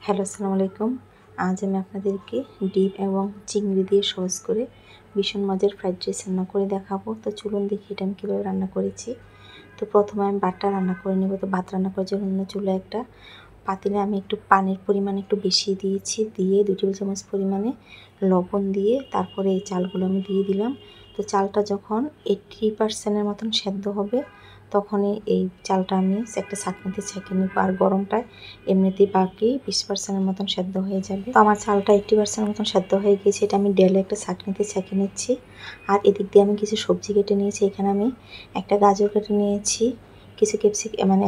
Hello, আসসালামু আলাইকুম। আজ আমি আপনাদেরকে ডিম এবং চিংড়ি দিয়ে সহজ করে ভীষণ মজার ফ্রাইড রাইস রান্না করে দেখাবো। তো চলুন দেখি এটা আমি কীভাবে রান্না করেছি। তো প্রথমে আমি ভাতটা রান্না করে নেব। তো ভাত রান্না করার জন্য চুলায় একটা পাতিলে আমি একটু পানির পরিমাণ একটু বেশি দিয়েছি, দিয়ে 2 টেবিল চামচ পরিমাণে লবণ দিয়ে তারপরে এই চালগুলো আমি দিয়ে দিলাম। তো চালটা যখন 80% মতন সেদ্ধ হবে তখনই এই চালটা আমি একটা ছাঁকনিতে ছেঁকে নেব। আর গরমটায় এমনিতেই বাকি 20% মতন সেদ্ধ হয়ে যাবে। তো আমার চালটা 80% মতন সেদ্ধ হয়ে গিয়েছে, এটা আমি ডেলে একটা ছাঁকনিতে ছেঁকে নিচ্ছি। আর এদিক দিয়ে আমি কিছু সবজি কেটে নিয়েছি। এখানে আমি একটা গাজর কেটে নিয়েছি, কিছু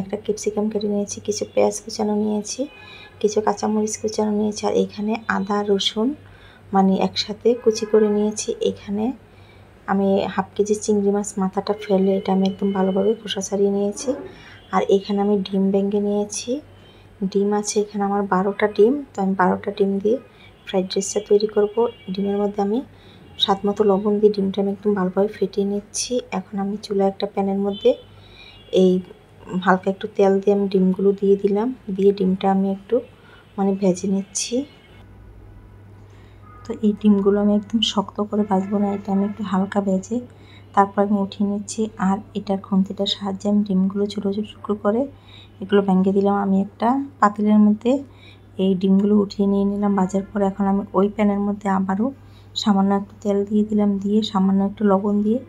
একটা ক্যাপসিকাম কেটে নিয়েছি, কিছু পেঁয়াজ কুচানো নিয়েছি, কিছু কাঁচামরিচ কুচানো নিয়েছি। আর এখানে আদা রসুন একসাথে কুচি করে নিয়েছি। এখানে আমি হাফ কেজি চিংড়ি মাছ মাথাটা ফেলে এটা আমি একদম ভালোভাবে খোসা ছাড়িয়ে নিয়েছি। আর এখানে আমি ডিম ভেঙে নিয়েছি, ডিম আছে এখানে আমার 12টা ডিম। তো আমি 12টা ডিম দিয়ে ফ্রাইড রাইসটা তৈরি করব। ডিমের মধ্যে আমি স্বাদ মতো লবণ দিয়ে ডিমটা আমি একদম ভালোভাবে ফেটিয়ে নিচ্ছি। এখন আমি চুলায় একটা প্যানের মধ্যে এই হালকা একটু তেল দিয়ে আমি ডিমগুলো দিয়ে দিলাম, দিয়ে ডিমটা আমি একটু ভেজে নিচ্ছি। তো এই ডিমগুলো আমি একদম শক্ত করে ভাজবো না, এটা আমি একটু হালকা ভেজে তারপর আমি উঠিয়ে নিচ্ছি। আর এটার খুন্তিটার সাহায্যে আমি ডিমগুলো ছোটো ছোটো টুকরো করে এগুলো ভেঙে দিলাম। আমি একটা পাতিলের মধ্যে এই ডিমগুলো উঠিয়ে নিয়ে নিলাম ভাজার পর। এখন আমি ওই প্যানের মধ্যে আবারও সামান্য একটু তেল দিয়ে দিলাম, দিয়ে সামান্য একটু লবণ দিয়ে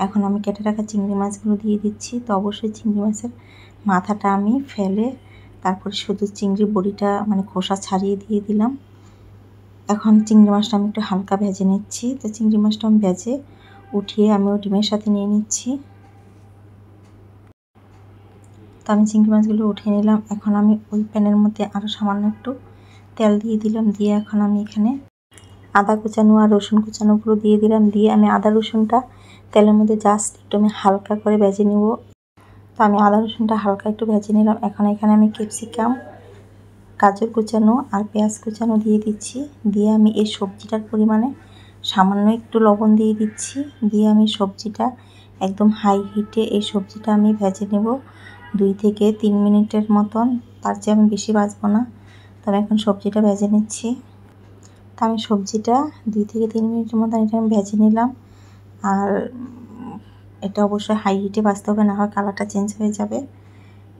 এখন আমি কেটে রাখা চিংড়ি মাছগুলো দিয়ে দিচ্ছি। তো অবশ্যই চিংড়ি মাছের মাথাটা আমি ফেলে তারপরে শুধু চিংড়ি বড়িটা খোসা ছাড়িয়ে দিয়ে দিলাম। এখন চিংড়ি মাছটা আমি একটু হালকা ভেজে নিচ্ছি। তো চিংড়ি মাছটা আমি ভেজে উঠিয়ে আমি ওই ডিমের সাথে নিয়ে নিচ্ছি। তো আমি চিংড়ি মাছগুলো উঠিয়ে নিলাম। এখন আমি ওই প্যানের মধ্যে আরও সামান্য একটু তেল দিয়ে দিলাম, দিয়ে এখন আমি এখানে আদা কুচানো আর রসুন কুচানোগুলো দিয়ে দিলাম, দিয়ে আমি আদা রসুনটা তেলের মধ্যে জাস্ট একটু আমি হালকা করে ভেজে নেব। তো আমি আদা রসুনটা হালকা একটু ভেজে নিলাম। এখন এখানে আমি ক্যাপসিকাম, গাজর কুচানো আর পেঁয়াজ কুচানো দিয়ে দিচ্ছি, দিয়ে আমি এই সবজিটার পরিমাণে সামান্য একটু লবণ দিয়ে দিচ্ছি, দিয়ে আমি সবজিটা একদম হাই হিটে এই সবজিটা আমি ভেজে নেব 2 থেকে 3 মিনিটের মতন, তার চেয়ে আমি বেশি ভাজবো না। তবে এখন সবজিটা ভেজে নিচ্ছি। তো আমি সবজিটা 2 থেকে 3 মিনিটের মতন এটা আমি ভেজে নিলাম। আর এটা অবশ্যই হাই হিটে ভাজতে হবে, না হয় কালারটা চেঞ্জ হয়ে যাবে।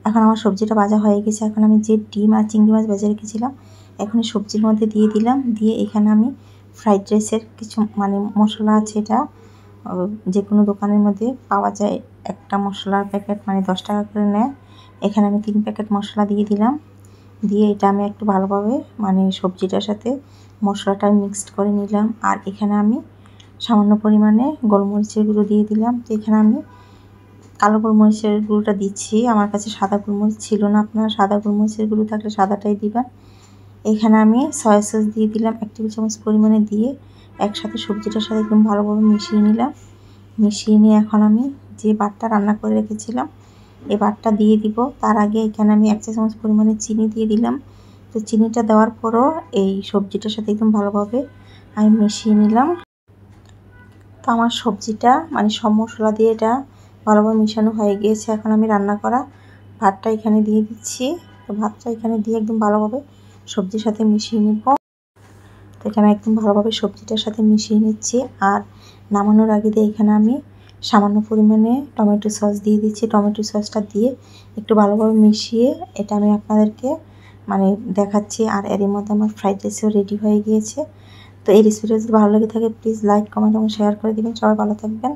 এখন আমার সবজিটা ভাজা হয়ে গেছে। এখন আমি যে ডিম আর চিংড়ি মাছ ভেজে রেখেছিলাম এখন সবজির মধ্যে দিয়ে দিলাম, দিয়ে এখানে আমি ফ্রাইড রাইসের কিছু মশলা আছে, এটা যে কোনো দোকানের মধ্যে পাওয়া যায়। একটা মশলার প্যাকেট 10 টাকা করে নেয়। এখানে আমি 3 প্যাকেট মশলা দিয়ে দিলাম, দিয়ে এটা আমি একটু ভালোভাবে সবজিটার সাথে মশলাটা মিক্সড করে নিলাম। আর এখানে আমি সামান্য পরিমাণে গোলমরিচের গুঁড়ো দিয়ে দিলাম। তো এখানে আমি কালো গোলমরিচের গুঁড়োটা দিচ্ছি, আমার কাছে সাদা গোলমরিচ ছিল না, আপনারা সাদা গোলমরিচের গুঁড়ো থাকলে সাদাটাই দিবেন। এখানে আমি সয়া সস দিয়ে দিলাম 1 টেবিল চামচ পরিমাণে, দিয়ে একসাথে সবজিটার সাথে একদম ভালোভাবে মিশিয়ে নিলাম। মিশিয়ে নিয়ে এখন আমি যে ভাতটা রান্না করে রেখেছিলাম এই ভাতটা দিয়ে দিব। তার আগে এখানে আমি 1 চা চামচ পরিমাণে চিনি দিয়ে দিলাম। তো চিনিটা দেওয়ার পরও এই সবজিটার সাথে একদম ভালোভাবে আমি মিশিয়ে নিলাম। তো আমার সবজিটা সব মশলা দিয়ে এটা ভালোভাবে মিশানো হয়ে গিয়েছে। এখন আমি রান্না করা ভাতটা এখানে দিয়ে দিচ্ছি। তো ভাতটা এখানে দিয়ে একদম ভালোভাবে সবজির সাথে মিশিয়ে নিব। তো এখানে একদম ভালোভাবে সবজিটার সাথে মিশিয়ে নিচ্ছি। আর নামানোর আগে দিয়ে এখানে আমি সামান্য পরিমাণে টমেটো সস দিয়ে দিচ্ছি। টমেটো সসটা দিয়ে একটু ভালোভাবে মিশিয়ে এটা আমি আপনাদেরকে দেখাচ্ছি। আর এর মধ্যে আমার ফ্রাইড রাইসও রেডি হয়ে গিয়েছে। তো এই রেসিপিটা যদি ভালো লেগে থাকে প্লিজ লাইক, কমেন্ট এবং শেয়ার করে দিবেন। সবাই ভালো থাকবেন।